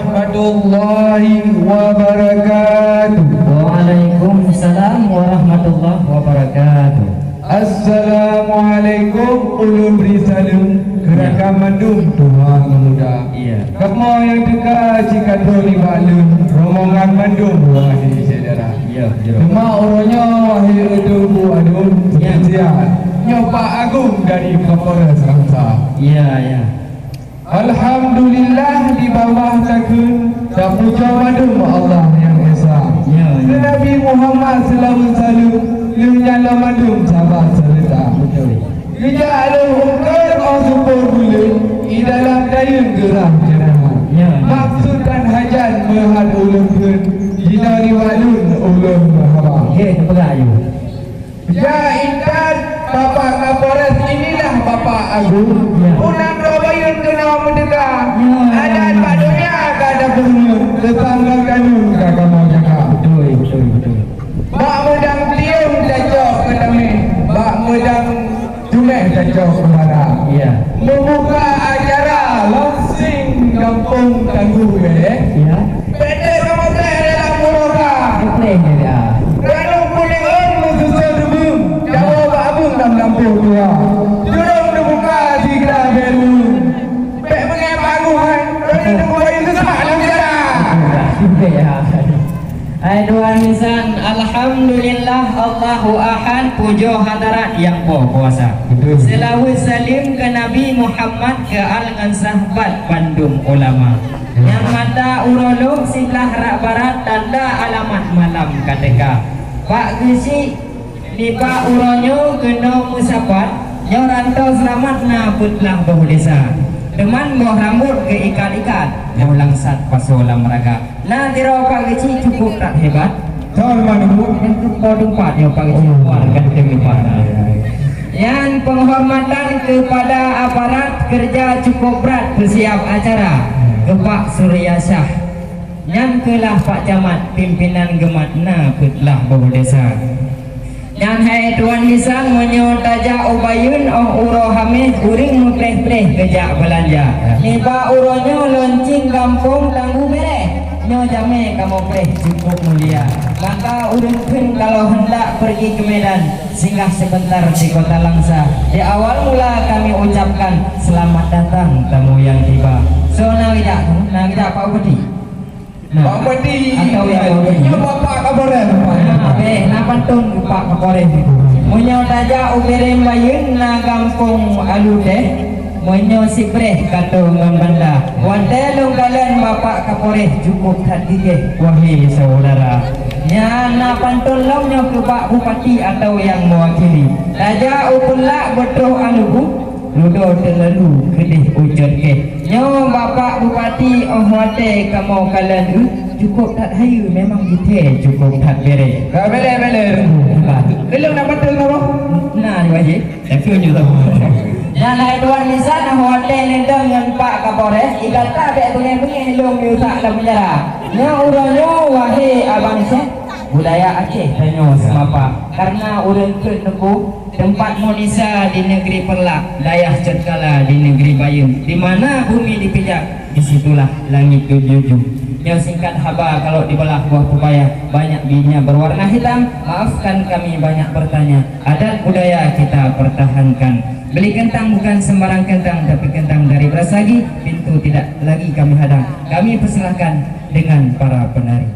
Warahmatullahi wabarakatuh. Waalaikumsalam warahmatullahi wabarakatuh. Assalamualaikum ulun risalun gerakan mandum Tuhan muda. Iya. Kamu yang dekat jika doli balun rombongan mandum wahai saudara. Iya, Cuma orangnya wahai edobu adun Ya. siap. Nyopak agung dari Kapolres Ramsah. Iya, iya. Alhamdulillah di bawah takun dan puja madum Allah yang Esa. Ya, ya. Nabi Muhammad selalu salu lunyala madum sahabat serta. Betul. Kerja ada hukum orang super bulan di dalam dayung gerah jenama. Ya, ya. Maksud dan hajat mehad ulun pun jina riwalun ulun mahaba. Okey, kepada ayu. Ya intan Bapak Kapolres inilah Bapak Agung. Ya. Unang Rabayun kena mendekat. Ya. Ada Pak Dunia ada penghulu. Tetangga kanun kakak mau jaga. Betul. Bak medang tiung cacok ke dami. Bak medang jumeh cacok ke mana. Iya. Membuka acara launching kampung Tangguh Iya. PT Kamote dalam Muroka. Okey dia. Kalau kuning on musuh debung. Jawa Pak Abung dalam lampu tua. Jurung dibuka di gerak baru. Pek mengai Pak Agung kan. Rani dibuka yang sesak dalam sejarah. Okey ya. Hai Tuhan Misan, alhamdulillah Allahu Ahad, puja hadarat yang kuasa. Selawat salim ke Nabi Muhammad ke alangan sahabat Bandung ulama. Yang mata urolog sebelah rak barat tanda alamat malam KTK. Pak Gisi liba uronyo kena musafat, nyo rantau selamat na putlah bahu desa. Teman buah rambut ke ikat-ikat, mau langsat pasolam raga. Nah tiro Pak Gisi cukup tak hebat. Tahun mana bu? Itu podumpat ya Pak Gisi warga tempat. Yang penghormatan kepada aparat kerja cukup berat bersiap acara ke Pak Surya Syah. Yang kelah Pak Camat pimpinan gemat na putlah bahu desa. Dan hai Tuan Nisan menyo tajak ubayun uro hamil uring mupleh-pleh kejak belanja. Niba uronyo loncing kampung Tangguh Mereh. Nyo jame kamu pleh cukup mulia. Maka urun pun kalau hendak pergi ke Medan singgah sebentar di Kota Langsa. Di awal mula kami ucapkan selamat datang tamu yang tiba. So nawida Pak Budi. Pak Budi atau yang ini Bapak Kapolres. Napantun Pak Kapolres itu. Munyo taja uberem bayun na kampung alude. Munyo sibreh kato ngambanda. Wante lunggalan Bapak Kapolres cukup hadige wahai saudara. Nya napantun lomnyo ke Pak Bupati atau yang mewakili. Taja upulak betul alubu. Ludo terlalu kedih ujar ke. Nyo Bapak Bupati ohwate kamu kalian cukup tak hayu memang kita cukup tak bere. Bele. Belum nak betul kau? Nah ni wajib. Tapi unjuk tahu. Yang lain Tuan Nisan hotel ni dengan Pak Kapolres ikata be bunyi-bunyi long diusak dalam penjara. Nyo uronyo wahai abang Syekh budaya Aceh tanyo semapa karena urang keneku tempat monisa di negeri Perlak, dayah Cetkala di negeri Bayun, di mana bumi dipijak, disitulah langit dijunjung. Yang singkat haba kalau dibelah buah pepaya banyak bijinya berwarna hitam. Maafkan kami banyak bertanya. Adat budaya kita pertahankan. Beli kentang bukan sembarang kentang, tapi kentang dari Brasagi. Pintu tidak lagi kami hadang. Kami persilahkan dengan para penari.